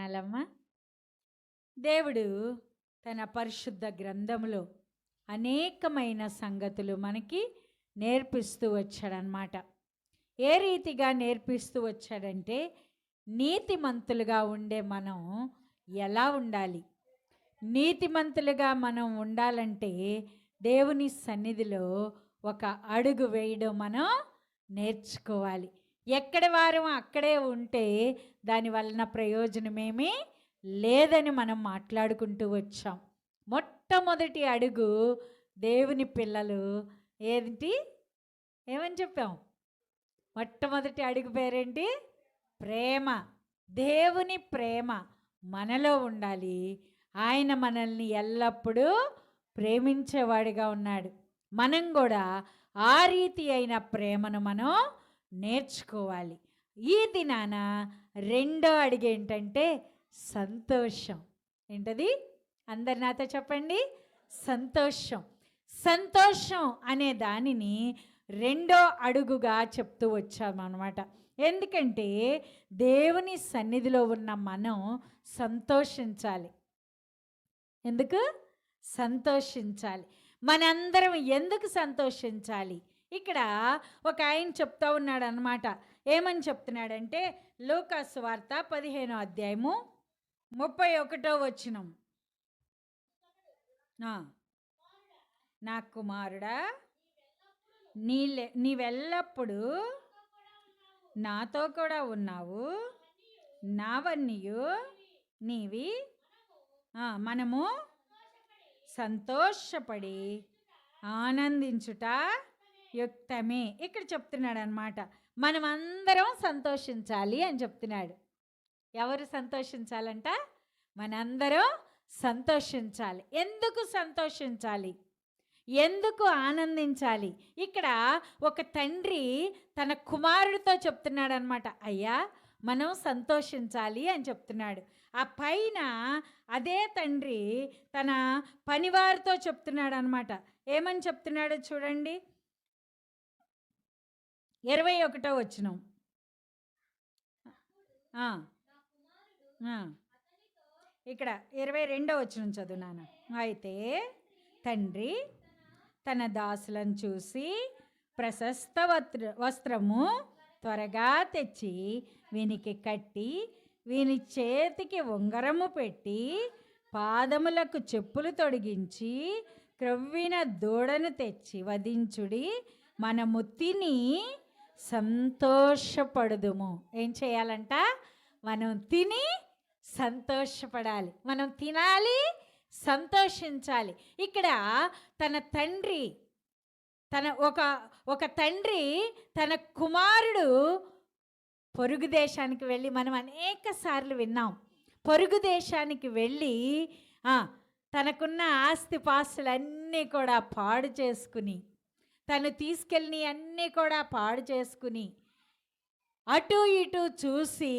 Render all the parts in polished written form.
వందనాలమ్మా. దేవుడు తన పరిశుద్ధ గ్రంథములో అనేకమైన సంగతులు మనకి నేర్పిస్తూ వచ్చాడనమాట. ఏ రీతిగా నేర్పిస్తూ వచ్చాడంటే, నీతిమంతులుగా ఉండే మనం ఎలా ఉండాలి, నీతిమంతులుగా మనం ఉండాలంటే దేవుని సన్నిధిలో ఒక అడుగు వేయడం మనం నేర్చుకోవాలి. ఎక్కడి వారం అక్కడే ఉంటే దాని వలన ప్రయోజనమేమీ లేదని మనం మాట్లాడుకుంటూ వచ్చాం. మొట్టమొదటి అడుగు దేవుని పిల్లలు ఏంటి, ఏమని చెప్పాం? మొట్టమొదటి అడుగు పేరేంటి? ప్రేమ. దేవుని ప్రేమ మనలో ఉండాలి. ఆయన మనల్ని ఎల్లప్పుడూ ప్రేమించేవాడిగా ఉన్నాడు. మనం కూడా ఆ రీతి అయిన ప్రేమను మనం నేర్చుకోవాలి. ఈ దినాన రెండో అడుగు ఏంటంటే సంతోషం. ఏంటది? అందరు నాతో చెప్పండి. సంతోషం. సంతోషం అనే దానిని రెండో అడుగుగా చెప్తూ వచ్చామన్నమాట. ఎందుకంటే దేవుని సన్నిధిలో ఉన్న మనం సంతోషించాలి. ఎందుకు సంతోషించాలి? మనందరం ఎందుకు సంతోషించాలి? ఇక్కడ ఒక ఆయన చెప్తా ఉన్నాడు అన్నమాట. ఏమని చెప్తున్నాడంటే, లూకాసు సువార్త 15వ అధ్యాయము 31వ వచనం. నా కుమారుడా, నీవెల్లప్పుడు నాతో కూడా ఉన్నావు, నావన్నీయు నీవి మనము సంతోషపడి ఆనందించుట యుక్తమే. ఇక్కడ చెప్తున్నాడు అనమాట, మనం అందరం సంతోషించాలి అని చెప్తున్నాడు. ఎవరు సంతోషించాలంట? మనందరం సంతోషించాలి. ఎందుకు సంతోషించాలి? ఎందుకు ఆనందించాలి? ఇక్కడ ఒక తండ్రి తన కుమారుడితో చెప్తున్నాడు అనమాట, అయ్యా మనం సంతోషించాలి అని చెప్తున్నాడు. ఆ పైన అదే తండ్రి తన పనివారితో చెప్తున్నాడు అనమాట. ఏమని చెప్తున్నాడో చూడండి. 21వ వచనం. ఇక్కడ 22వ వచనం చదువునాను. అయితే తండ్రి తన దాసులను చూసి ప్రశస్త వస్త్రము త్వరగా తెచ్చి వీనికి కట్టి, వీని చేతికి ఉంగరము పెట్టి, పాదములకు చెప్పులు తొడిగించి, క్రొవ్విన దూడను తెచ్చి వధించుడి, మనము తిని సంతోషపడుదుము. ఏం చేయాలంట? మనం తిని సంతోషపడాలి. మనం తినాలి, సంతోషించాలి. ఇక్కడ తన తండ్రి ఒక తండ్రి తన కుమారుడు పొరుగు దేశానికి వెళ్ళి, మనం అనేక సార్లు విన్నాం, పొరుగు దేశానికి వెళ్ళి తనకున్న ఆస్తిపాస్తులన్నీ కూడా పాడు చేసుకుని, తను తీసుకెళ్ళి అన్నీ కూడా పాడు చేసుకుని, అటు ఇటు చూసి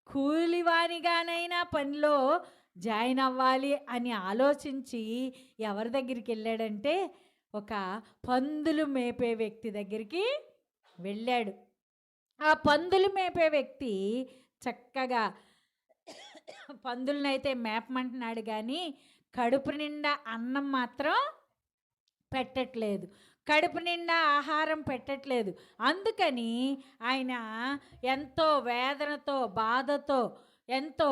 కూలివానిగానైనా పనిలో జాయిన్ అవ్వాలి అని ఆలోచించి ఎవరి దగ్గరికి వెళ్ళాడంటే, ఒక పందులు మేపే వ్యక్తి దగ్గరికి వెళ్ళాడు. ఆ పందులు మేపే వ్యక్తి చక్కగా పందులనైతే మేపమంటున్నాడు, కానీ కడుపు నిండా అన్నం మాత్రం పెట్టట్లేదు, కడుపు నిండా ఆహారం పెట్టట్లేదు. అందుకని ఆయన ఎంతో వేదనతో, బాధతో, ఎంతో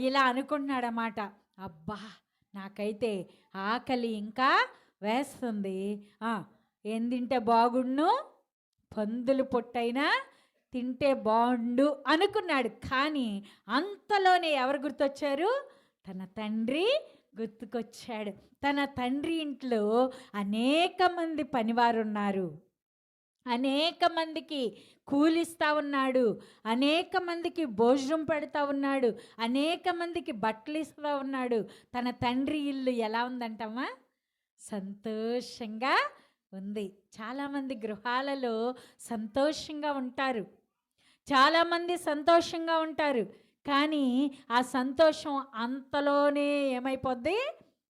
ఇలా అనుకుంటున్నాడన్నమాట, అబ్బా నాకైతే ఆకలి ఇంకా వేస్తుంది, ఏం తింటే బాగుండు, పందులు పొట్టైనా తింటే బాగుండు అనుకున్నాడు. కానీ అంతలోనే ఎవరు గుర్తొచ్చారు? తన తండ్రి గుర్తుకొచ్చాడు. తన తండ్రి ఇంట్లో అనేక మంది పనివారు ఉన్నారు, అనేక మందికి కూలిస్తూ ఉన్నాడు, అనేక మందికి భోజనం పెడతా ఉన్నాడు, అనేక మందికి బట్టలు ఇస్తూ ఉన్నాడు. తన తండ్రి ఇల్లు ఎలా ఉందంటమ్మా? సంతోషంగా ఉంది. చాలామంది గృహాలలో సంతోషంగా ఉంటారు, చాలామంది సంతోషంగా ఉంటారు, కానీ ఆ సంతోషం అంతలోనే ఏమైపోద్ది?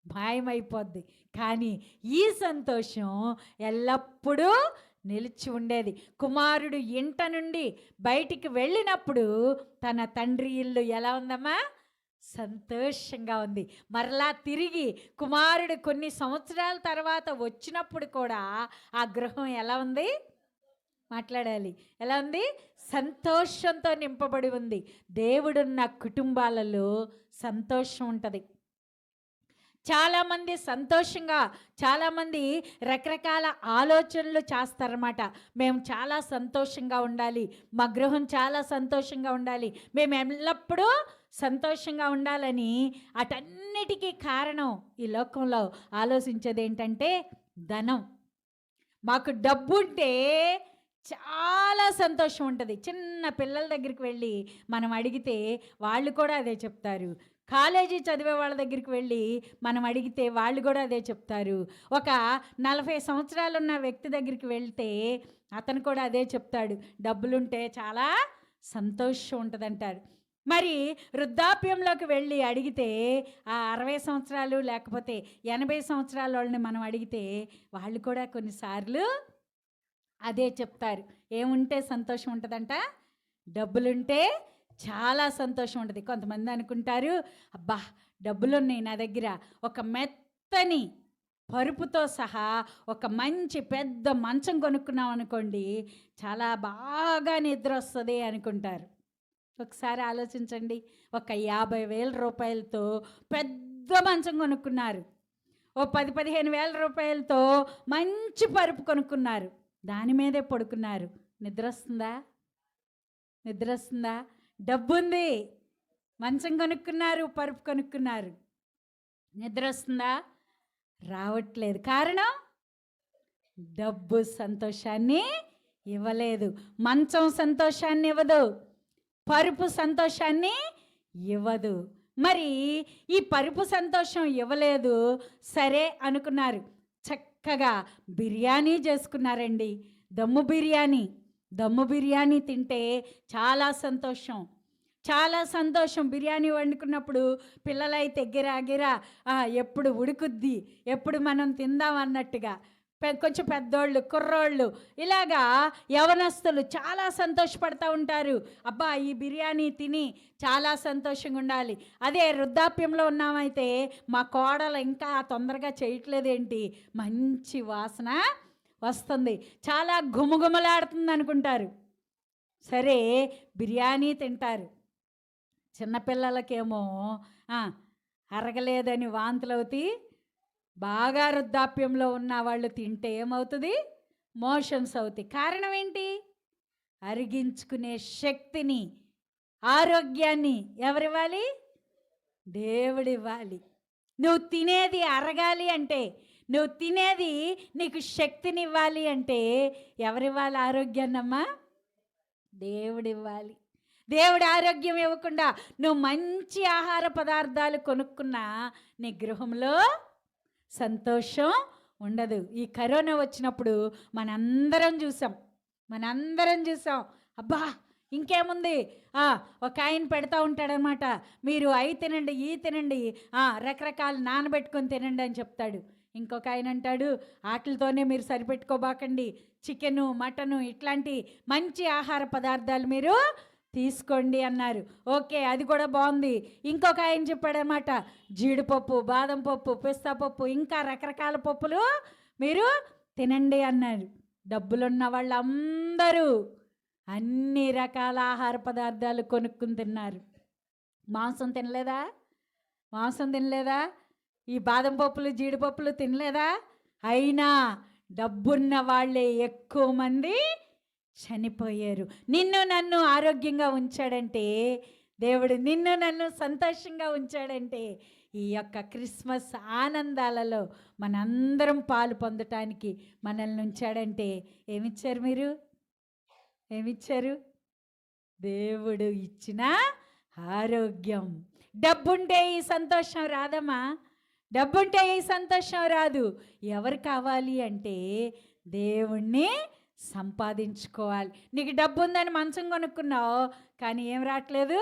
మాయమైపోద్ది. కానీ ఈ సంతోషం ఎల్లప్పుడూ నిలిచి ఉండేది. కుమారుడు ఇంట నుండి బయటికి వెళ్ళినప్పుడు తన తండ్రి ఇల్లు ఎలా ఉందమ్మా? సంతోషంగా ఉంది. మరలా తిరిగి కుమారుడు కొన్ని సంవత్సరాల తర్వాత వచ్చినప్పుడు కూడా ఆ గృహం ఎలా ఉంది? మాట్లాడాలి. ఎలా ఉంది? సంతోషంతో నింపబడి ఉంది. దేవుడున్న కుటుంబాలలో సంతోషం ఉంటుంది. చాలామంది సంతోషంగా, చాలామంది రకరకాల ఆలోచనలు చేస్తారన్నమాట. మేము చాలా సంతోషంగా ఉండాలి, మా గృహం చాలా సంతోషంగా ఉండాలి, మేము ఎల్లప్పుడూ సంతోషంగా ఉండాలని. అటన్నిటికీ కారణం ఈ లోకంలో ఆలోచించేది ఏంటంటే ధనం. మాకు డబ్బు ఉంటే చాలా సంతోషం ఉంటుంది. చిన్న పిల్లల దగ్గరికి వెళ్ళి మనం అడిగితే వాళ్ళు కూడా అదే చెప్తారు. కాలేజీ చదివే వాళ్ళ దగ్గరికి వెళ్ళి మనం అడిగితే వాళ్ళు కూడా అదే చెప్తారు. ఒక 40 సంవత్సరాలు ఉన్న వ్యక్తి దగ్గరికి వెళ్తే అతను కూడా అదే చెప్తాడు, డబ్బులుంటే చాలా సంతోషం ఉంటుందంటారు. మరి వృద్ధాప్యంలోకి వెళ్ళి అడిగితే ఆ 60 సంవత్సరాలు లేకపోతే 80 సంవత్సరాల వాళ్ళని మనం అడిగితే వాళ్ళు కూడా కొన్నిసార్లు అదే చెప్తారు. ఏముంటే సంతోషం ఉంటుందంట? డబ్బులుంటే చాలా సంతోషం ఉంటుంది. కొంతమంది అనుకుంటారు, అబ్బా డబ్బులున్నాయి నా దగ్గర, ఒక మెత్తని పరుపుతో సహా ఒక మంచి పెద్ద మంచం కొనుక్కున్నాం అనుకోండి, చాలా బాగా నిద్ర వస్తుంది అనుకుంటారు. ఒకసారి ఆలోచించండి. ఒక 50,000 రూపాయలతో పెద్ద మంచం కొనుక్కున్నారు, ఓ 10-15 వేల రూపాయలతో మంచి పరుపు కొనుక్కున్నారు, దాని మీదే పడుకున్నారు. నిద్ర వస్తుందా? నిద్ర వస్తుందా? డబ్బు ఉంది, మంచం కొనుక్కున్నారు, పరుపు కొనుక్కున్నారు, నిద్ర వస్తుందా? రావట్లేదు. కారణం డబ్బు సంతోషాన్ని ఇవ్వలేదు. మంచం సంతోషాన్ని ఇవ్వదు, పరుపు సంతోషాన్ని ఇవ్వదు. మరి ఈ పరుపు సంతోషం ఇవ్వలేదు, సరే అనుకున్నారు, చక్కగా బిర్యానీ చేసుకున్నారండి. దమ్ము బిర్యానీ తింటే చాలా సంతోషం, చాలా సంతోషం. బిర్యానీ వండుకున్నప్పుడు పిల్లలైతే గిరా ఎప్పుడు ఉడుకుద్ది, ఎప్పుడు మనం తిందాం అన్నట్టుగా, కొంచెం పెద్దోళ్ళు, కుర్రోళ్ళు, ఇలాగా యవనస్తులు చాలా సంతోషపడుతూ ఉంటారు. అబ్బా ఈ బిర్యానీ తిని చాలా సంతోషంగా ఉండాలి. అదే వృద్ధాప్యంలో ఉన్నామైతే మా కోడలు ఇంకా తొందరగా చేయట్లేదేంటి, మంచి వాసన వస్తుంది, చాలా గుమగుమలాడుతుంది అనుకుంటారు. సరే బిర్యానీ తింటారు. చిన్నపిల్లలకేమో అరగలేదని వాంతులు అవుతాయి. బాగా వృద్ధాప్యంలో ఉన్న వాళ్ళు తింటే ఏమవుతుంది? మోషన్స్ అవుతాయి. కారణం ఏంటి? అరిగించుకునే శక్తిని, ఆరోగ్యాన్ని ఎవరివ్వాలి? దేవుడివ్వాలి. నువ్వు తినేది అరగాలి అంటే, నువ్వు తినేది నీకు శక్తినివ్వాలి అంటే ఎవరివ్వాలి ఆరోగ్యాన్నమ్మా? దేవుడివ్వాలి. దేవుడి ఆరోగ్యం ఇవ్వకుండా నువ్వు మంచి ఆహార పదార్థాలు కొనుక్కున్నా నీ గృహంలో సంతోషం ఉండదు. ఈ కరోనా వచ్చినప్పుడు మనందరం చూసాం. అబ్బా ఇంకేముంది, ఒక ఆయన పెడతా ఉంటాడనమాట, మీరు అవి తినండి, ఈ తినండి, రకరకాలు నానబెట్టుకొని తినండి అని చెప్తాడు. ఇంకొక ఆయన అంటాడు, వాటితోనే మీరు సరిపెట్టుకోబాకండి, చికెను, మటను ఇట్లాంటి మంచి ఆహార పదార్థాలు మీరు తీసుకోండి అన్నారు. ఓకే, అది కూడా బాగుంది. ఇంకొక ఆయన చెప్పాడనమాట, జీడిపప్పు, బాదం పప్పు, పిస్తా పప్పు, ఇంకా రకరకాల పప్పులు మీరు తినండి అన్నారు. డబ్బులున్న వాళ్ళందరూ అన్ని రకాల ఆహార పదార్థాలు కొనుక్కుని తిన్నారు. మాంసం తినలేదా? ఈ బాదం పప్పులు, జీడిపప్పులు తినలేదా? అయినా డబ్బున్న వాళ్ళే ఎక్కువ మంది చనిపోయారు. నిన్ను నన్ను ఆరోగ్యంగా ఉంచాడంటే దేవుడు, నిన్ను నన్ను సంతోషంగా ఉంచాడంటే ఈ యొక్క క్రిస్మస్ ఆనందాలలో మనందరం పాలు పొందటానికి మనల్ని ఉంచాడంటే ఏమిచ్చారు? మీరు ఏమిచ్చారు? దేవుడు ఇచ్చిన ఆరోగ్యం. డబ్బుంటే ఈ సంతోషం రాదమ్మా, డబ్బుంటే ఈ సంతోషం రాదు. ఎవరు కావాలి అంటే దేవుణ్ణి సంపాదించుకోవాలి. నీకు డబ్బు ఉందని మంచం కొనుక్కున్నావు, కానీ ఏం రావట్లేదు?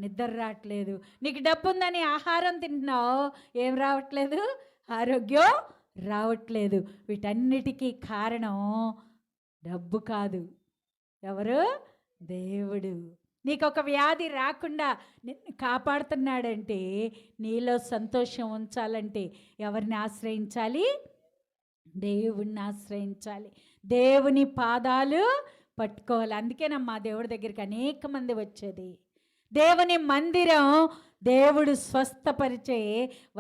నిద్ర రావట్లేదు. నీకు డబ్బు ఉందని ఆహారం తింటున్నావు, ఏం రావట్లేదు? ఆరోగ్యం రావట్లేదు. వీటన్నిటికీ కారణం డబ్బు కాదు. ఎవరు? దేవుడు. నీకొక వ్యాధి రాకుండా నిన్ను కాపాడుతున్నాడంటే, నీలో సంతోషం ఉంచాలంటే ఎవరిని ఆశ్రయించాలి? దేవుణ్ణి ఆశ్రయించాలి. దేవుని పాదాలు పట్టుకోవాలి. అందుకేనమ్మా దేవుడి దగ్గరికి అనేక మంది వచ్చేది. దేవుని మందిరం దేవుడు స్వస్థపరిచే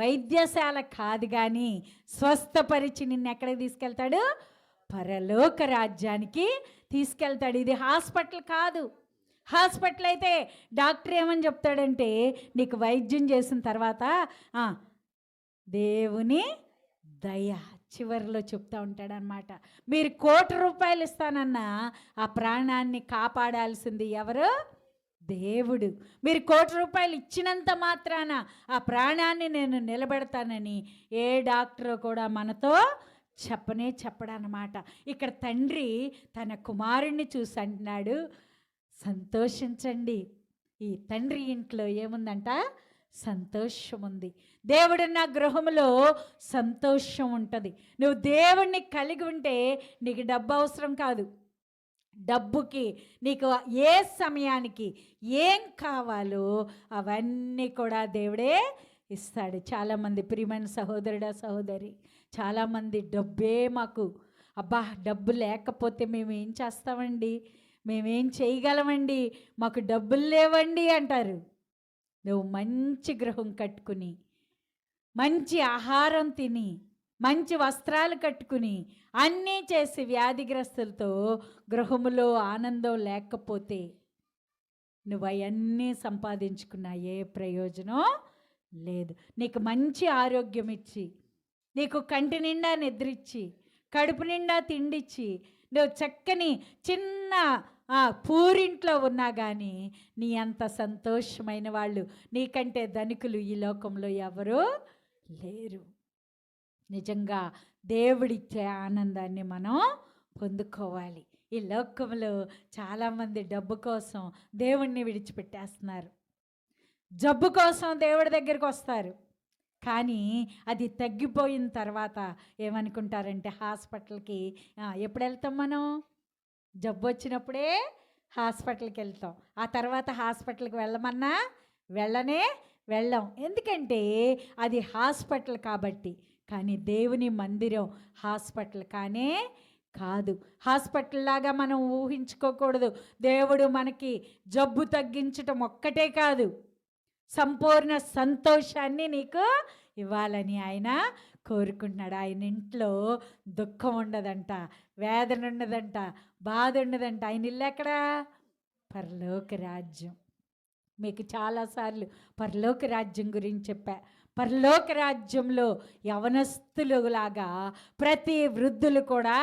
వైద్యశాల కాదు, కానీ స్వస్థపరిచి నిన్ను ఎక్కడికి తీసుకెళ్తాడు? పరలోక రాజ్యానికి తీసుకెళ్తాడు. ఇది హాస్పిటల్ కాదు. హాస్పిటల్ అయితే డాక్టర్ ఏమని చెప్తాడంటే, నీకు వైద్యం చేసిన తర్వాత దేవుని దయ చివరిలో చెప్తూ ఉంటాడనమాట. మీరు ₹1,00,00,000 ఇస్తానన్నా ఆ ప్రాణాన్ని కాపాడాల్సింది ఎవరు? దేవుడు. మీరు ₹1,00,00,000 ఇచ్చినంత మాత్రాన ఆ ప్రాణాన్ని నేను నిలబెడతానని ఏ డాక్టర్ కూడా మనతో చెప్పడనమాట. ఇక్కడ తండ్రి తన కుమారుణ్ణి చూసి అంటున్నాడు, సంతోషించండి. ఈ తండ్రి ఇంట్లో ఏముందంట? సంతోషం ఉంది. దేవుడున్న గృహంలో సంతోషం ఉంటుంది. నువ్వు దేవుణ్ణి కలిగి ఉంటే నీకు డబ్బు అవసరం కాదు. డబ్బుకి నీకు ఏ సమయానికి ఏం కావాలో అవన్నీ కూడా దేవుడే ఇస్తాడు. చాలామంది ప్రియమైన సహోదరుడా సహోదరి, చాలామంది డబ్బే మాకు, అబ్బా డబ్బు లేకపోతే మేము ఏం చేస్తామండి, మేమేం చేయగలమండి, మాకు డబ్బులు లేవండి అంటారు. నువ్వు మంచి గృహం కట్టుకుని, మంచి ఆహారం తిని, మంచి వస్త్రాలు కట్టుకుని, అన్నీ చేసి వ్యాధిగ్రస్తులతో గృహములో ఆనందం లేకపోతే నువ్వు అవన్నీ సంపాదించుకున్నా ఏ ప్రయోజనం లేదు. నీకు మంచి ఆరోగ్యం ఇచ్చి, నీకు కంటి నిండా నిద్రిచ్చి, కడుపు నిండా తిండిచ్చి, నువ్వు చక్కని చిన్న పూరింట్లో ఉన్నా కానీ నీ అంత సంతోషమైన వాళ్ళు, నీకంటే ధనికులు ఈ లోకంలో ఎవరూ లేరు. నిజంగా దేవుడిచ్చే ఆనందాన్ని మనం పొందుకోవాలి. ఈ లోకంలో చాలామంది డబ్బు కోసం దేవుణ్ణి విడిచిపెట్టేస్తున్నారు. జబ్బు కోసం దేవుడి దగ్గరికి వస్తారు, కానీ అది తగ్గిపోయిన తర్వాత ఏమనుకుంటారంటే హాస్పిటల్కి ఎప్పుడు వెళ్తాం మనం? జబ్బు వచ్చినప్పుడే హాస్పిటల్కి వెళ్తాం. ఆ తర్వాత హాస్పిటల్కి వెళ్ళమన్నా వెళ్ళం. ఎందుకంటే అది హాస్పిటల్ కాబట్టి. కానీ దేవుని మందిరం హాస్పిటల్ కానే కాదు. హాస్పిటల్ లాగా మనం ఊహించుకోకూడదు. దేవుడు మనకి జబ్బు తగ్గించటం ఒక్కటే కాదు, సంపూర్ణ సంతోషాన్ని నీకు ఇవ్వాలని ఆయన కోరుకుంటున్నాడు. ఆయన ఇంట్లో దుఃఖం ఉండదంట, వేదన ఉండదంట, బాధ ఉండదంట. ఆయన ఇల్లు ఎక్కడా? పరలోక రాజ్యం. మీకు చాలాసార్లు పరలోక రాజ్యం గురించి చెప్పా. పరలోక రాజ్యంలో యవనస్తులులాగా ప్రతి వృద్ధులు కూడా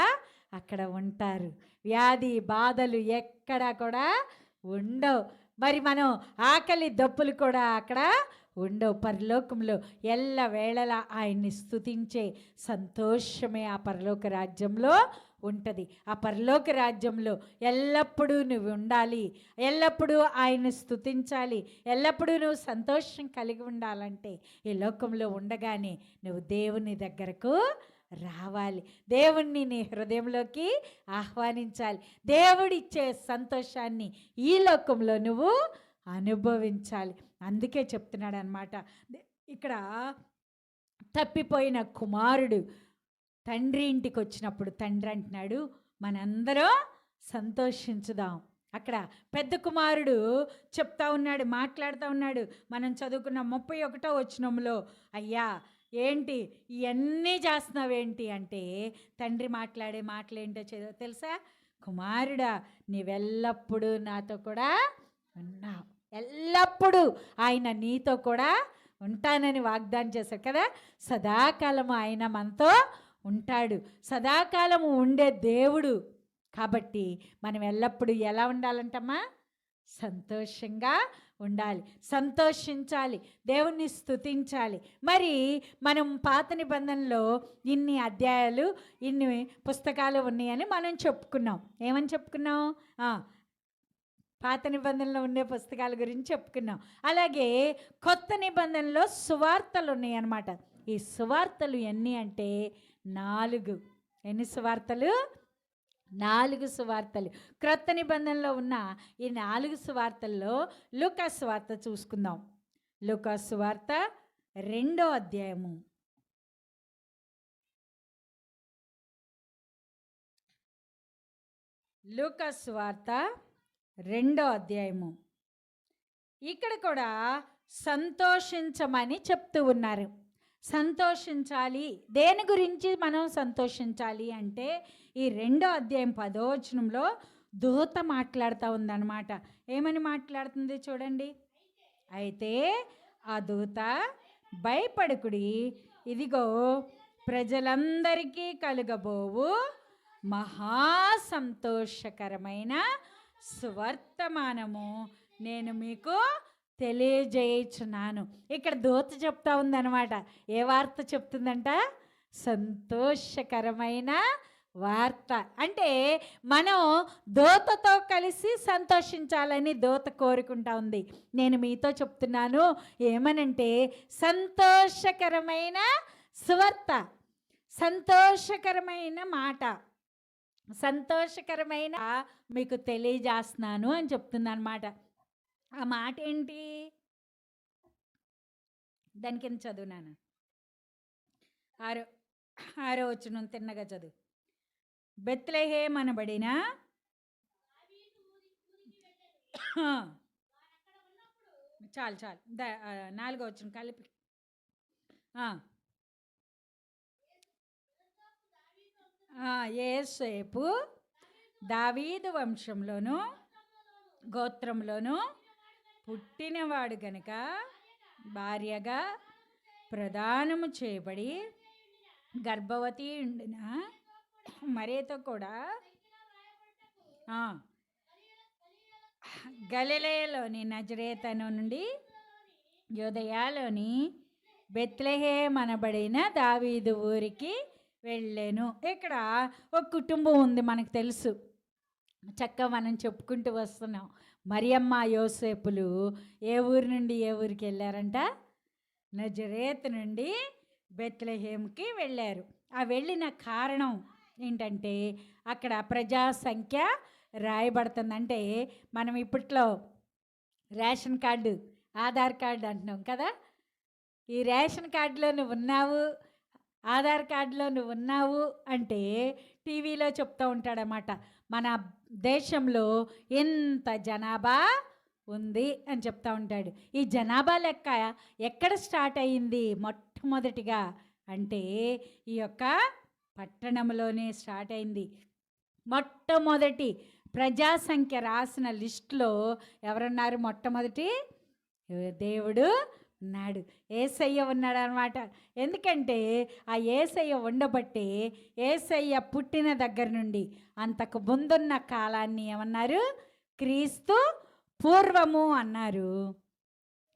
అక్కడ ఉంటారు. వ్యాధి బాధలు ఎక్కడా కూడా ఉండవు. మరి మనం ఆకలి దప్పులు కూడా అక్కడ ఉండవు. పరలోకంలో ఎల్లవేళలా ఆయన్ని స్తుతించే సంతోషమే ఆ పరలోక రాజ్యంలో ఉంటుంది. ఆ పరలోక రాజ్యంలో ఎల్లప్పుడూ నువ్వు ఉండాలి, ఎల్లప్పుడూ ఆయన్ని స్తుతించాలి, ఎల్లప్పుడూ నువ్వు సంతోషం కలిగి ఉండాలంటే ఈ లోకంలో ఉండగానే నువ్వు దేవుని దగ్గరకు రావాలి. దేవుణ్ణి నీ హృదయంలోకి ఆహ్వానించాలి. దేవుడిచ్చే సంతోషాన్ని ఈ లోకంలో నువ్వు అనుభవించాలి. అందుకే చెప్తున్నాడు అనమాట. ఇక్కడ తప్పిపోయిన కుమారుడు తండ్రి ఇంటికి వచ్చినప్పుడు తండ్రి అంటున్నాడు, మనందరం సంతోషించుదాం. అక్కడ పెద్ద కుమారుడు చెప్తా ఉన్నాడు, మాట్లాడుతూ ఉన్నాడు. మనం చదువుకున్న 31వ వచనంలో, అయ్యా ఏంటి ఇవన్నీ చేస్తున్నావేంటి అంటే తండ్రి మాట్లాడే మాటలేంటో తెలుసా? కుమారుడా, నీవెల్లప్పుడూ నాతో కూడా ఉన్నావు, ఎల్లప్పుడూ ఆయన నీతో కూడా ఉంటానని వాగ్దానం చేశాడు కదా. సదాకాలము ఆయన మనతో ఉంటాడు, సదాకాలము ఉండే దేవుడు. కాబట్టి మనం ఎల్లప్పుడూ ఎలా ఉండాలంటమ్మా? సంతోషంగా ఉండాలి, సంతోషించాలి, దేవుణ్ణి స్తుతించాలి. మరి మనం పాత నిబంధనలో ఇన్ని అధ్యాయాలు, ఇన్ని పుస్తకాలు ఉన్నాయని మనం చెప్పుకున్నాం. ఏమని చెప్పుకున్నాం? పాత నిబంధనలో ఉండే పుస్తకాల గురించి చెప్పుకున్నాం. అలాగే కొత్త నిబంధనలో సువార్తలు ఉన్నాయి అన్నమాట. ఈ సువార్తలు ఎన్ని అంటే 4. ఎన్ని సువార్తలు? 4 సువార్తలు క్రొత్త నిబంధనలో ఉన్న ఈ 4 సువార్తల్లో లూకా సువార్త చూసుకుందాం. లూకా సువార్త 2వ అధ్యాయము. లూకా సువార్త 2వ అధ్యాయము. ఇక్కడ కూడా సంతోషించమని చెప్తూ ఉన్నారు. సంతోషించాలి. దేని గురించి మనం సంతోషించాలి అంటే ఈ 2వ అధ్యాయం 10వ వచనంలో దూత మాట్లాడుతూ ఉందన్నమాట. ఏమని మాట్లాడుతుంది చూడండి. అయితే ఆ దూత, భయపడకుడి, ఇదిగో ప్రజలందరికీ కలుగబోవు మహా సంతోషకరమైన సువర్తమానము నేను మీకు తెలియజేయుచున్నాను. ఇక్కడ దూత చెప్తా ఉందన్నమాట. ఏ వార్త చెప్తుందంట? సంతోషకరమైన వార్త. అంటే మనం దూతతో కలిసి సంతోషించాలని దూత కోరుకుంటా ఉంది. నేను మీతో చెప్తున్నాను ఏమనంటే సంతోషకరమైన సువార్త, సంతోషకరమైన మాట, సంతోషకరమైన మీకు తెలియజేస్తున్నాను అని చెప్తుంది అన్నమాట. ఆ మాట ఏంటి? దాని కింద చదువునాను. ఆరో వచనం తిన్నగా చదువు. బెత్లెహేమ్ అనబడిన చాలు 4వ వచనం కలిపి. యేసేపు దావీదు వంశంలోను గోత్రంలోను పుట్టినవాడు గనుక భార్యగా ప్రదానము చేయబడి గర్భవతి ఉండిన మరియతో కూడా గలిలయలోని నజరేతను నుండి యూదయలోని బెత్లెహేమ్ అనబడిన దావీదు ఊరికి వెళ్ళాను. ఇక్కడ ఒక కుటుంబం ఉంది, మనకు తెలుసు, చక్కగా మనం చెప్పుకుంటూ వస్తున్నాం. మరియమ్మ యోసేపులు ఏ ఊరి నుండి ఏ ఊరికి వెళ్ళారంట? నజరేత్ నుండి బెత్లెహేమ్కి వెళ్ళారు. ఆ వెళ్ళిన కారణం ఏంటంటే అక్కడ ప్రజా సంఖ్య రాయబడుతుంది. అంటే మనం ఇప్పట్లో రేషన్ కార్డు, ఆధార్ కార్డు అంటున్నాం కదా. ఈ రేషన్ కార్డులో నువ్వు ఉన్నావు, ఆధార్ కార్డులో నువ్వు ఉన్నావు అంటే టీవీలో చెప్తూ ఉంటాడనమాట. మన దేశంలో ఎంత జనాభా ఉంది అని చెప్తూ ఉంటాడు. ఈ జనాభా లెక్క ఎక్కడ స్టార్ట్ అయ్యింది మొట్టమొదటిగా అంటే ఈ యొక్క పట్టణంలోనే స్టార్ట్ అయింది. మొట్టమొదటి ప్రజాసంఖ్య రాసిన లిస్టులో ఎవరున్నారు? మొట్టమొదటి దేవుడు ఉన్నాడు, యేసయ్య ఉన్నాడు అనమాట. ఎందుకంటే ఆ యేసయ్య ఉండబట్టే యేసయ్య పుట్టిన దగ్గర నుండి అంతకు ముందున్న కాలాన్ని ఏమన్నారు? క్రీస్తు పూర్వము అన్నారు.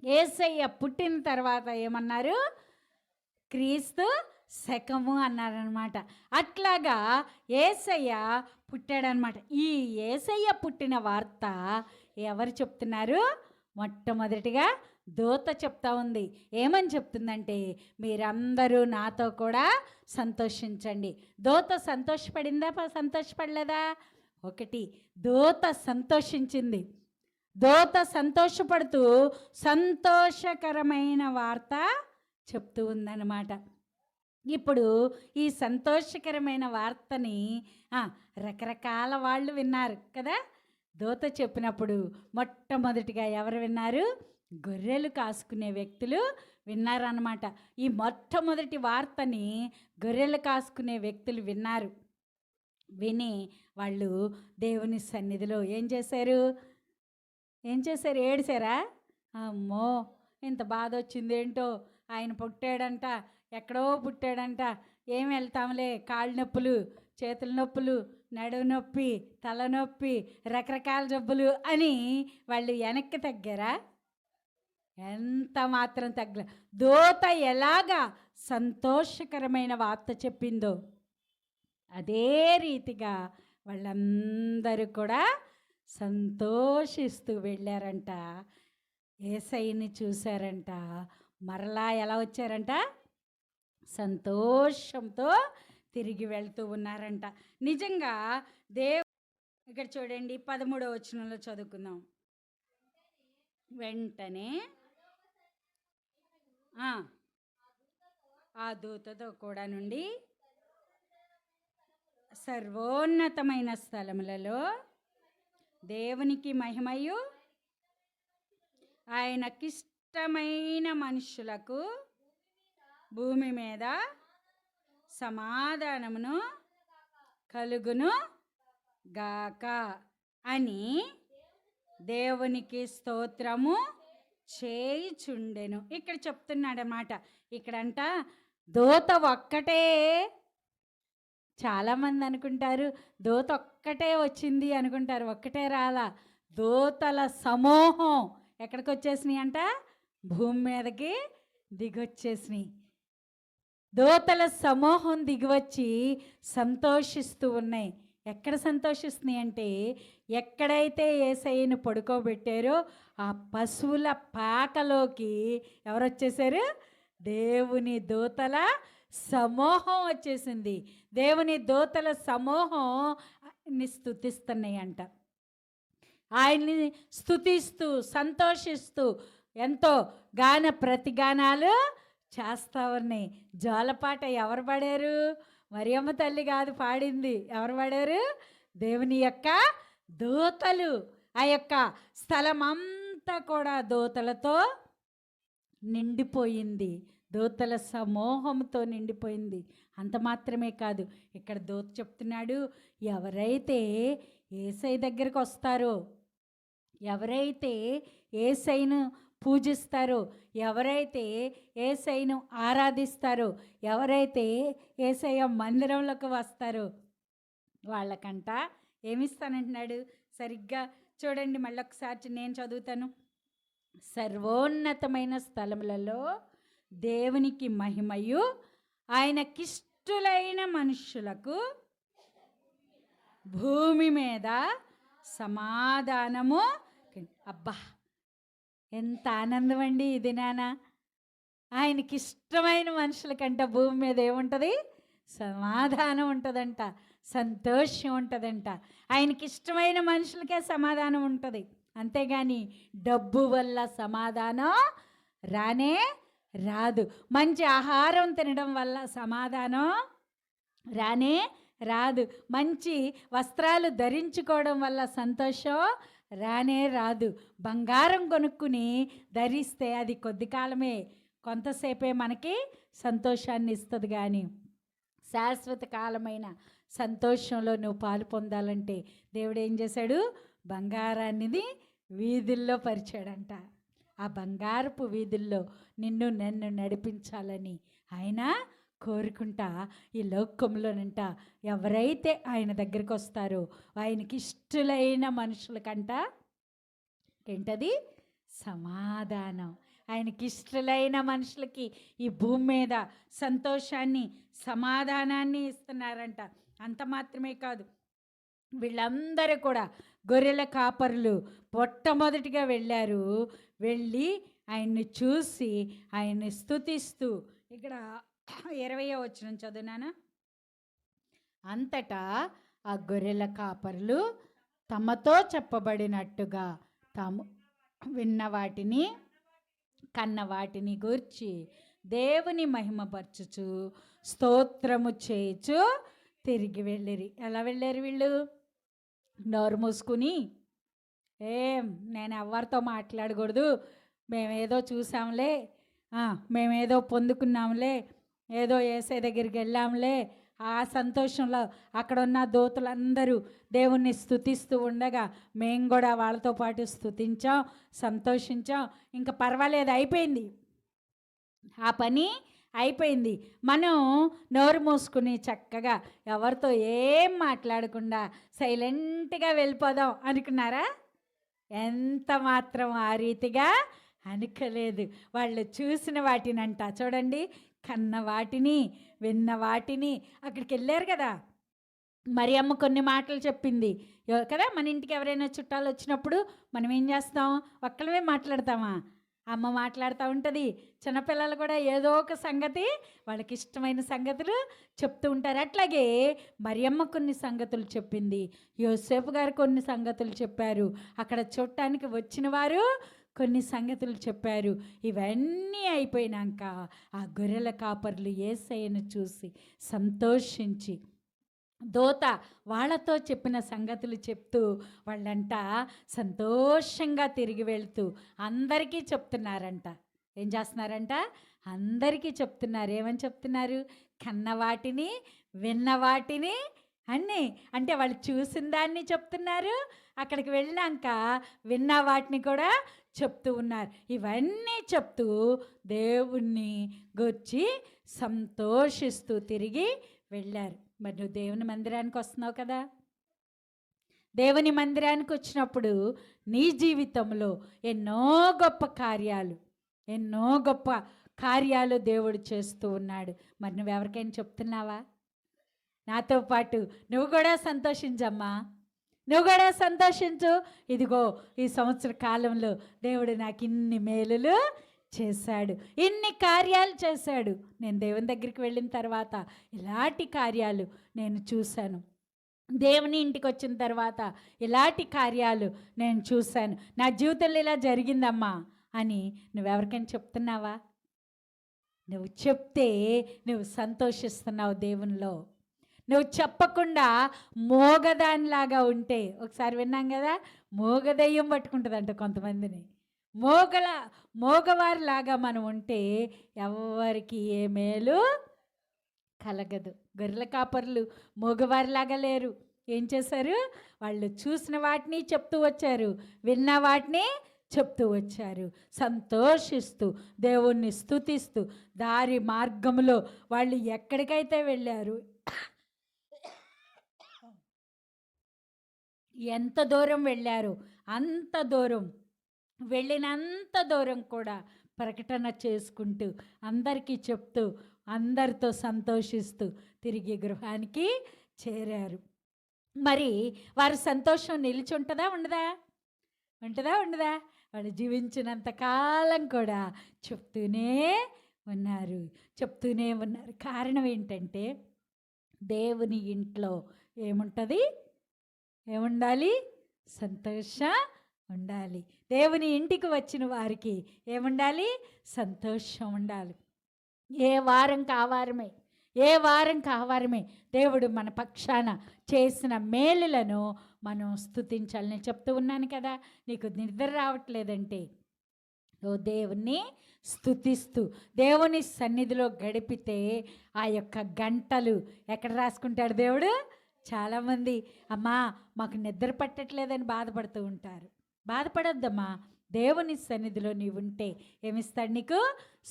యేసయ్య పుట్టిన తర్వాత ఏమన్నారు? క్రీస్తు శకము అన్నారనమాట. అట్లాగా యేసయ్య పుట్టాడనమాట. ఈ యేసయ్య పుట్టిన వార్త ఎవరు చెప్తున్నారు? మొట్టమొదటిగా దూత చెప్తా ఉంది. ఏమని చెప్తుందంటే మీరందరూ నాతో కూడా సంతోషించండి. దూత సంతోషపడిందా? సంతోషపడలేదా? ఒకటి, దూత సంతోషించింది. దూత సంతోషపడుతూ సంతోషకరమైన వార్త చెప్తూ ఉందన్నమాట. ఇప్పుడు ఈ సంతోషకరమైన వార్తని రకరకాల వాళ్ళు విన్నారు కదా. దూత చెప్పినప్పుడు మొట్టమొదటిగా ఎవరు విన్నారు? గొర్రెలు కాసుకునే వ్యక్తులు విన్నారన్నమాట. ఈ మొట్టమొదటి వార్తని గొర్రెలు కాసుకునే వ్యక్తులు విన్నారు. విని వాళ్ళు దేవుని సన్నిధిలో ఏం చేశారు? ఏడ్చారా? అమ్మో ఇంత బాధ వచ్చింది ఏంటో, ఆయన పుట్టాడంట, ఎక్కడో పుట్టాడంట, ఏం వెళ్తాంలే, కాళ్ళు నొప్పులు, చేతుల నొప్పులు, నడువు నొప్పి, తలనొప్పి, రకరకాల జబ్బులు అని వాళ్ళు వెనక్కి తగ్గారా? ఎంత మాత్రం తగ్గల. దూత ఎలాగా సంతోషకరమైన వార్త చెప్పిందో అదే రీతిగా వాళ్ళందరూ కూడా సంతోషిస్తూ వెళ్ళారంట. యేసయ్యని చూశారంట. మరలా ఎలా వచ్చారంట? సంతోషంతో తిరిగి వెళ్తూ ఉన్నారంట. నిజంగా దేవ్ ఇక్కడ చూడండి 13వ వచనంలో చదువుకుందాం. వెంటనే ఆ, ఆ దూతతో కూడా నుండి సర్వోన్నతమైన స్థలములలో దేవునికి మహిమయు ఆయనకిష్టమైన మనుషులకు భూమి మీద సమాధానమును కలుగును గాక అని దేవునికి స్తోత్రము చేయుచుండెను. ఇక్కడ చెప్తున్నాడన్నమాట. ఇక్కడంట దూత ఒక్కటే, చాలామంది అనుకుంటారు దూత ఒక్కటే వచ్చింది అనుకుంటారు. ఒక్కటే రాలా, దూతల సమూహం ఎక్కడికి వచ్చేసినాయి అంట, భూమి మీదకి దిగొచ్చేసినాయి. దూతల సమూహం దిగివచ్చి సంతోషిస్తూ ఉన్నాయి. ఎక్కడ సంతోషిస్తున్నాయి అంటే, ఎక్కడైతే యేసయ్యను పడుకోబెట్టారో ఆ పశువుల పాకలోకి ఎవరు వచ్చేసారు, దేవుని దూతల సమూహం వచ్చేసింది. దేవుని దూతల సమూహం ఆయన్ని స్తుతిస్తున్నాయి అంట. ఆయన్ని స్తుతిస్తూ సంతోషిస్తూ ఎంతో గాన ప్రతిగానాలు చేస్తూ ఉన్నాయి. జోలపాట ఎవరు పాడారు? మరియమ్మ తల్లి కాదు పాడింది, ఎవరు పాడారు? దేవుని యొక్క దూతలు. ఆ యొక్క స్థలం అంతా కూడా దూతలతో నిండిపోయింది, దూతల సమూహంతో నిండిపోయింది. అంత మాత్రమే కాదు, ఇక్కడ దూత చెప్తున్నాడు, ఎవరైతే యేసయ్య దగ్గరికి వస్తారో, ఎవరైతే యేసయ్యను పూజిస్తారో, ఎవరైతే యేసయ్యను ఆరాధిస్తారో, ఎవరైతే యేసయ్య మందిరంలోకి వస్తారో వాళ్ళకంట ఏమిస్తానంటున్నాడు? సరిగ్గా చూడండి, మళ్ళొకసారి నేను చదువుతాను. సర్వోన్నతమైన స్థలములలో దేవునికి మహిమయు ఆయనకిష్టులైన మనుషులకు భూమి మీద సమాధానము. అబ్బా, ఎంత ఆనందం అండి ఇది నాన్న. ఆయనకి ఇష్టమైన మనుషులకంట భూమి మీద ఏముంటుంది? సమాధానం ఉంటుందంట, సంతోషం ఉంటుందంట. ఆయనకి ఇష్టమైన మనుషులకే సమాధానం ఉంటుంది. అంతేగాని డబ్బు వల్ల సమాధానం రానే రాదు. మంచి ఆహారం తినడం వల్ల సమాధానం రానే రాదు. మంచి వస్త్రాలు ధరించుకోవడం వల్ల సంతోషం రానే రాదు. బంగారం కొనుక్కుని ధరిస్తే అది కొద్ది కాలమే, కొంతసేపే మనకి సంతోషాన్ని ఇస్తుంది. కానీ శాశ్వత కాలమైన సంతోషంలో నువ్వు పాలు పొందాలంటే దేవుడు ఏం చేశాడు? బంగారాన్ని వీధుల్లో పరిచాడంట. ఆ బంగారపు వీధుల్లో నిన్ను నన్ను నడిపించాలని ఆయన కోరుకుంటా ఈ లోకంలోనంట ఎవరైతే ఆయన దగ్గరికి వస్తారో ఆయనకి ఇష్టలైన మనుషులకంట ఏంటది? సమాధానం. ఆయనకి ఇష్టలైన మనుషులకి ఈ భూమి మీద సంతోషాన్ని సమాధానాన్ని ఇస్తున్నారంట. అంత మాత్రమే కాదు, వీళ్ళందరూ కూడా గొర్రెల కాపరులు మొట్టమొదటిగా వెళ్ళారు. వెళ్ళి ఆయన్ని చూసి ఆయన్ని స్తుతిస్తూ, ఇక్కడ 20వ వచనం చదువునానా. అంతటా ఆ గొర్రెల కాపరులు తమతో చెప్పబడినట్టుగా తాము విన్న వాటిని కన్న వాటిని గూర్చి దేవుని మహిమపరచుచు స్తోత్రము చేయుచు తిరిగి వెళ్ళిరి. ఎలా వెళ్ళారు వీళ్ళు? నోరు మూసుకుని, నేను ఎవరితో మాట్లాడకూడదు, మేమేదో చూసాంలే, మేమేదో పొందుకున్నాంలే, ఏదో యేసయ్య దగ్గరికి వెళ్ళాంలే, ఆ సంతోషంలో అక్కడ ఉన్న దూతలందరూ దేవుణ్ణి స్తుతిస్తూ ఉండగా మేము కూడా వాళ్ళతో పాటు స్తుతించాం, సంతోషించాం. ఇంకా పర్వాలేదు, అయిపోయింది, ఆ పని అయిపోయింది. మనం నోరు మూసుకుని చక్కగా ఎవరితో ఏం మాట్లాడకుండా సైలెంట్గా వెళ్ళిపోదాం అనుకున్నారా? ఎంత మాత్రం ఆ రీతిగా అనుకోలేదు. వాళ్ళు చూసిన వాటినంట చూడండి, కన్న వాటిని విన్న వాటిని. అక్కడికి వెళ్ళారు కదా, మరి అమ్మ కొన్ని మాటలు చెప్పింది కదా. మన ఇంటికి ఎవరైనా చుట్టాలు వచ్చినప్పుడు మనం ఏం చేస్తాం? ఒక్కలమే మాట్లాడతామా? అమ్మ మాట్లాడుతూ ఉంటుంది. చిన్నపిల్లలు కూడా ఏదో ఒక సంగతి వాళ్ళకి ఇష్టమైన సంగతులు చెప్తూ ఉంటారు. అట్లాగే మరియమ్మ కొన్ని సంగతులు చెప్పింది. యోసేపు గారు కొన్ని సంగతులు చెప్పారు. అక్కడ చూడటానికి వచ్చిన వారు కొన్ని సంగతులు చెప్పారు. ఇవన్నీ అయిపోయినాక ఆ గొర్రెల కాపర్లు యేసయ్యను చూసి సంతోషించి దోత వాళ్ళతో చెప్పిన సంగతులు చెప్తూ వాళ్ళంట సంతోషంగా తిరిగి వెళ్తూ అందరికీ చెప్తున్నారంట. ఏం చేస్తున్నారంట? అందరికీ చెప్తున్నారు. ఏమని చెప్తున్నారు? కన్న వాటిని, విన్న వాటిని అన్నీ. అంటే వాళ్ళు చూసిన దాన్ని చెప్తున్నారు, అక్కడికి వెళ్ళాక విన్న వాటిని కూడా చెప్తూ ఉన్నారు. ఇవన్నీ చెప్తూ దేవుణ్ణి గురించి సంతోషిస్తూ తిరిగి వెళ్ళారు. మరి నువ్వు దేవుని మందిరానికి వస్తున్నావు కదా. దేవుని మందిరానికి వచ్చినప్పుడు నీ జీవితంలో ఎన్నో గొప్ప కార్యాలు దేవుడు చేస్తూ ఉన్నాడు. మరి నువ్వు ఎవరికైనా చెప్తున్నావా? నాతో పాటు నువ్వు కూడా సంతోషించమ్మా, నువ్వు కూడా సంతోషించు. ఇదిగో ఈ సంవత్సర కాలంలో దేవుడు నాకు ఇన్ని మేలులు చేశాడు, ఇన్ని కార్యాలు చేశాడు. నేను దేవుని దగ్గరికి వెళ్ళిన తర్వాత ఇలాంటి కార్యాలు నేను చూశాను. దేవుని ఇంటికి వచ్చిన తర్వాత ఇలాంటి కార్యాలు నేను చూశాను. నా జీవితంలో ఇలా జరిగిందమ్మా అని నువ్వెవరికైనా చెప్తున్నావా? నువ్వు చెప్తే నువ్వు సంతోషిస్తున్నావు దేవునిలో. నువ్వు చెప్పకుండా మోగదానిలాగా ఉంటే, ఒకసారి విన్నాం కదా, మోగదయ్యం పట్టుకుంటుందంట కొంతమందిని. మోగవారిలాగా మనం ఉంటే ఎవరికి ఏ మేలు కలగదు. గొర్రెల కాపర్లు మోగవారిలాగా లేరు. ఏం చేశారు? వాళ్ళు చూసిన వాటిని చెప్తూ వచ్చారు, విన్న వాటిని చెప్తూ వచ్చారు, సంతోషిస్తూ దేవుణ్ణి స్తుతిస్తూ దారి మార్గంలో వాళ్ళు ఎక్కడికైతే వెళ్ళారు, ఎంత దూరం వెళ్ళారు అంత దూరం, వెళ్ళినంత దూరం కూడా ప్రకటన చేసుకుంటూ అందరికీ చెప్తూ అందరితో సంతోషిస్తూ తిరిగి గృహానికి చేరారు. మరి వారి సంతోషం నిలిచి ఉంటుందా ఉండదా? ఉండదా? వాళ్ళు జీవించినంత కాలం కూడా చెప్తూనే ఉన్నారు. కారణం ఏంటంటే దేవుని ఇంట్లో ఏముండాలి? సంతోషం ఉండాలి. దేవుని ఇంటికి వచ్చిన వారికి ఏముండాలి? సంతోషం ఉండాలి. ఏ వారం కావారమే దేవుడు మన పక్షాన చేసిన మేలులను మనం స్తుతించాలి. నేను చెప్తూ ఉన్నాను కదా, నీకు నిద్ర రావట్లేదంటే ఓ దేవుణ్ణి స్తుతిస్తూ దేవుని సన్నిధిలో గడిపితే ఆ యొక్క గంటలు ఎక్కడ రాసుకుంటాడు దేవుడు? చాలామంది అమ్మా మాకు నిద్ర పట్టట్లేదని బాధపడుతూ ఉంటారు. బాధపడొద్దమ్మా. దేవుని సన్నిధిలో నీవు ఉంటే ఏమిస్తాడు? నీకు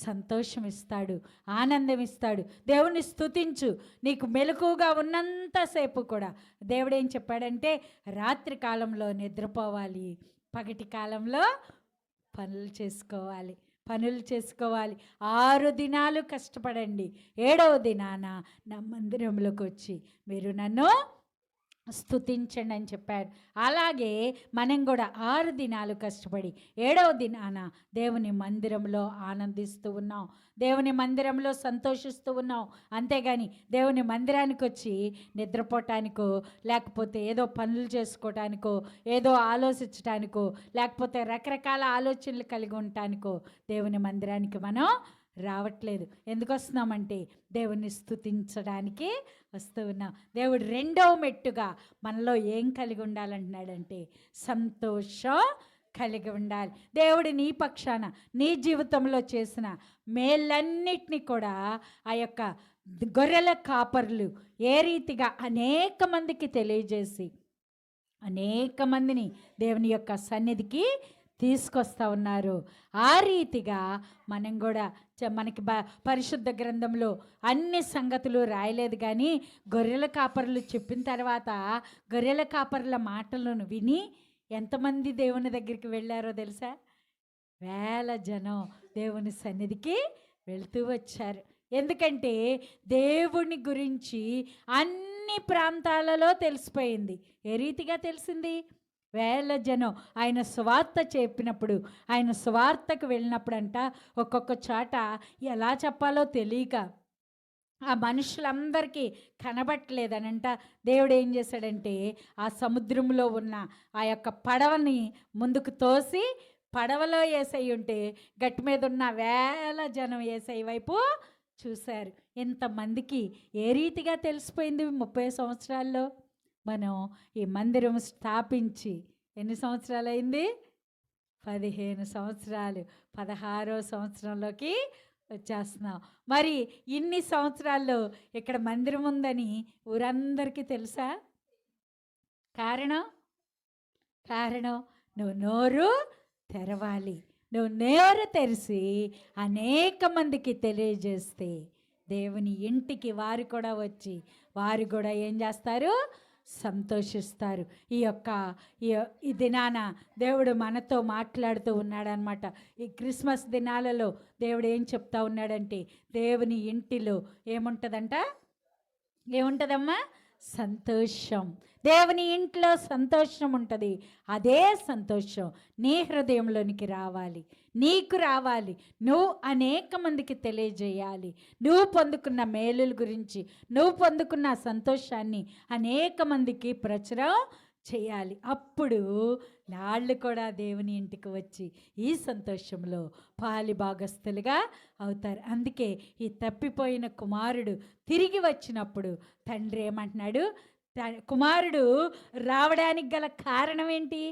సంతోషం ఇస్తాడు, ఆనందం ఇస్తాడు. దేవుని స్తుతించు. నీకు మెలకుగా ఉన్నంతసేపు కూడా దేవుడు ఏం చెప్పాడంటే రాత్రి కాలంలో నిద్రపోవాలి, పగటి కాలంలో పనులు చేసుకోవాలి. 6 దినాలు కష్టపడండి, 7వ దినాన నా మందిరంలోకి వచ్చి మీరు నన్ను స్తుతించండి అని చెప్పాడు. అలాగే మనం కూడా 6 దినాలు కష్టపడి 7వ దినాన దేవుని మందిరంలో ఆనందిస్తూ ఉన్నాం, దేవుని మందిరంలో సంతోషిస్తూ ఉన్నాం. అంతేగాని దేవుని మందిరానికి వచ్చి నిద్రపోవటానికో, లేకపోతే ఏదో పనులు చేసుకోవటానికో, ఏదో ఆలోచించటానికో, లేకపోతే రకరకాల ఆలోచనలు కలిగి ఉండటానికో దేవుని మందిరానికి మనం రావట్లేదు. ఎందుకు వస్తున్నామంటే దేవుణ్ణి స్తుతించడానికి వస్తూ ఉన్నాం. దేవుడు 2వ మెట్టుగా మనలో ఏం కలిగి ఉండాలంటున్నాడంటే సంతోషం కలిగి ఉండాలి. దేవుడు నీ పక్షాన నీ జీవితంలో చేసిన మేలన్నిటినీ కూడా ఆ యొక్క గొర్రెల కాపర్లు ఏ రీతిగా అనేక మందికి తెలియజేసి అనేక మందిని దేవుని యొక్క సన్నిధికి తీసుకొస్తా ఉన్నారు. ఆ రీతిగా మనం కూడా మనకి పరిశుద్ధ గ్రంథంలో అన్ని సంగతులు రాయలేదు, కానీ గొర్రెల కాపరులు చెప్పిన తర్వాత గొర్రెల కాపరుల మాటలను విని ఎంతమంది దేవుని దగ్గరికి వెళ్ళారో తెలుసా? వేల జనం దేవుని సన్నిధికి వెళ్తూ వచ్చారు. ఎందుకంటే దేవుని గురించి అన్ని ప్రాంతాలలో తెలిసిపోయింది. ఏ రీతిగా తెలిసింది? వేల జనం ఆయన సువార్త చెప్పినప్పుడు, ఆయన సువార్తకు వెళ్ళినప్పుడంట ఒక్కొక్క చోట ఎలా చెప్పాలో తెలియక ఆ మనుషులందరికీ కనబట్టలేదనంట. దేవుడు ఏం చేశాడంటే ఆ సముద్రంలో ఉన్న ఆ యొక్క పడవని ముందుకు తోసి, పడవలో యేసయ్య ఉంటే గట్టి మీద ఉన్న వేల జనం యేసయ్య వైపు చూశారు. ఇంతమందికి ఏ రీతిగా తెలిసిపోయింది 30 సంవత్సరాల్లో? మనం ఈ మందిరం స్థాపించి ఎన్ని సంవత్సరాలైంది? 15 సంవత్సరాలు. 16వ సంవత్సరంలోకి వచ్చేస్తున్నాం. మరి ఇన్ని సంవత్సరాల్లో ఇక్కడ మందిరం ఉందని ఊరందరికీ తెలుసా? కారణం కారణం నువ్వు నోరు తెరవాలి. నువ్వు నోరు తెరిచి అనేక మందికి తెలియజేస్తే దేవుని ఇంటికి వారు కూడా వచ్చి వారు కూడా ఏం చేస్తారు? సంతోషిస్తారు. ఈ దినాన దేవుడు మనతో మాట్లాడుతూ ఉన్నాడనమాట. ఈ క్రిస్మస్ దినాలలో దేవుడు ఏం చెప్తా ఉన్నాడంటే దేవుని ఇంటిలో ఏముంటుందమ్మా? సంతోషం. దేవుని ఇంట్లో సంతోషం ఉంటుంది. అదే సంతోషం నీ హృదయంలోనికి రావాలి, నీకు రావాలి. నువ్వు అనేక మందికి తెలియజేయాలి. నువ్వు పొందుకున్న మేలుల గురించి, నువ్వు పొందుకున్న సంతోషాన్ని అనేక మందికి ప్రచురం చేయాలి. అప్పుడు వాళ్ళు కూడా దేవుని ఇంటికి వచ్చి ఈ సంతోషంలో పాలి భాగస్తులుగా అవుతారు. అందుకే ఈ తప్పిపోయిన కుమారుడు తిరిగి వచ్చినప్పుడు తండ్రి ఏమంటున్నాడు? కుమారుడు రావడానికి గల కారణం ఏంటి?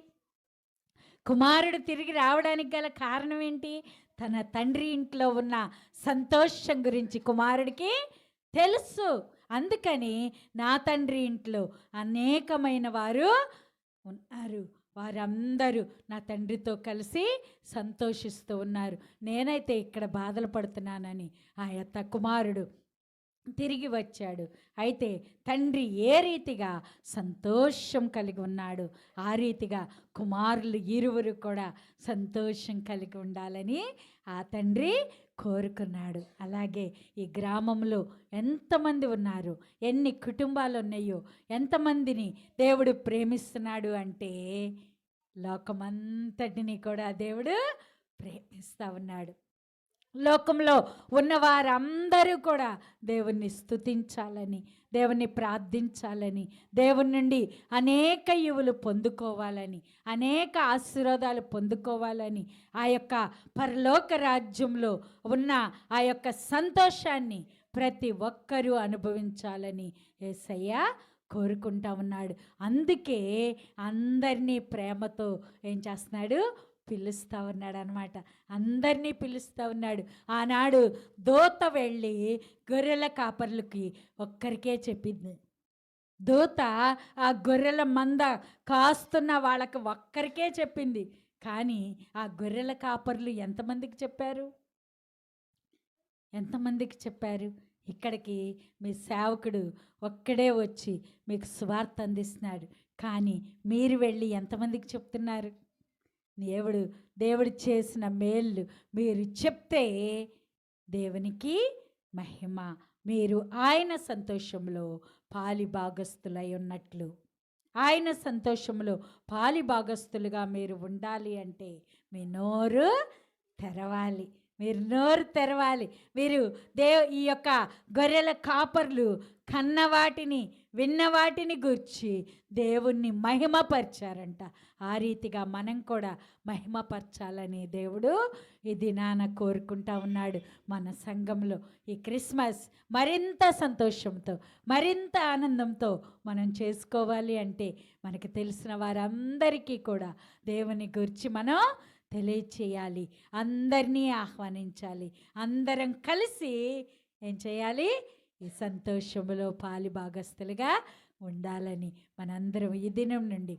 కుమారుడు తిరిగి రావడానికి గల కారణం ఏంటి? తన తండ్రి ఇంట్లో ఉన్న సంతోషం గురించి కుమారుడికి తెలుసు. అందుకని నా తండ్రి ఇంట్లో అనేకమైన వారు ఉన్నారు, వారందరూ నా తండ్రితో కలిసి సంతోషిస్తూ ఉన్నారు. నేనైతే ఇక్కడ బాధలు పడుతున్నానని ఆ యొక్క కుమారుడు తిరిగి వచ్చాడు. అయితే తండ్రి ఏ రీతిగా సంతోషం కలిగి ఉన్నాడు, ఆ రీతిగా కుమారులు ఇరువురు కూడా సంతోషం కలిగి ఉండాలని ఆ తండ్రి కోరుకున్నాడు. అలాగే ఈ గ్రామంలో ఎంతమంది ఉన్నారు, ఎన్ని కుటుంబాలు ఉన్నాయో, ఎంతమందిని దేవుడు ప్రేమిస్తున్నాడు అంటే లోకమంతటిని కూడా దేవుడు ప్రేమిస్తూ ఉన్నాడు. లోకంలో ఉన్న వారందరూ కూడా దేవుణ్ణి స్తుతించాలని, దేవుణ్ణి ప్రార్థించాలని, దేవుని నుండి అనేక ఈవులు పొందుకోవాలని, అనేక ఆశీర్వాదాలు పొందుకోవాలని, ఆ యొక్క పరలోక రాజ్యంలో ఉన్న ఆ యొక్క సంతోషాన్ని ప్రతి ఒక్కరూ అనుభవించాలని యేసయ్య కోరుకుంటా ఉన్నాడు. అందుకే అందరినీ ప్రేమతో ఏం చేస్తున్నాడు? పిలుస్తూ ఉన్నాడు అనమాట. అందరినీ పిలుస్తూ ఉన్నాడు. ఆనాడు దూత వెళ్ళి గొర్రెల కాపర్లకి ఒక్కరికే చెప్పింది. దూత ఆ గొర్రెల మంద కాస్తున్న వాళ్ళకి ఒక్కరికే చెప్పింది. కానీ ఆ గొర్రెల కాపర్లు ఎంతమందికి చెప్పారు? ఎంతమందికి చెప్పారు? ఇక్కడికి మీ సేవకుడు ఒక్కడే వచ్చి మీకు సువార్త అందిస్తున్నాడు, కానీ మీరు వెళ్ళి ఎంతమందికి చెప్తున్నారు? దేవుడు చేసిన మేళ్ళు మీరు చెప్తే దేవునికి మహిమ. మీరు ఆయన సంతోషంలో పాలి భాగస్థులై ఉన్నట్లు, ఆయన సంతోషంలో పాలి భాగస్థులుగా మీరు ఉండాలి అంటే మీ నోరు తెరవాలి. మీరు నోరు తెరవాలి. మీరు ఈ యొక్క గొర్రెల కాపర్లు కన్నవాటిని విన్నవాటిని గూర్చి దేవుణ్ణి మహిమపరిచారంట. ఆ రీతిగా మనం కూడా మహిమపరచాలని దేవుడు ఈ దినాన కోరుకుంటా ఉన్నాడు. మన సంఘంలో ఈ క్రిస్మస్ మరింత సంతోషంతో, మరింత ఆనందంతో మనం చేసుకోవాలి అంటే మనకి తెలిసిన వారందరికీ కూడా దేవుని గురించి మనం తెలియచేయాలి, అందరినీ ఆహ్వానించాలి. అందరం కలిసి ఏం చేయాలి? ఈ సంతోషములో పాలి భాగస్థులుగా ఉండాలని మనందరం ఈ దినం నుండి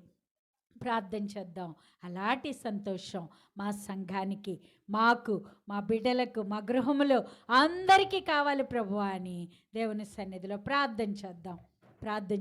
ప్రార్థన చేద్దాం. అలాంటి సంతోషం మా సంఘానికి, మాకు, మా బిడ్డలకు, మా గృహములో అందరికీ కావాలి ప్రభువా అని దేవుని సన్నిధిలో ప్రార్థన చేద్దాం. ప్రార్థన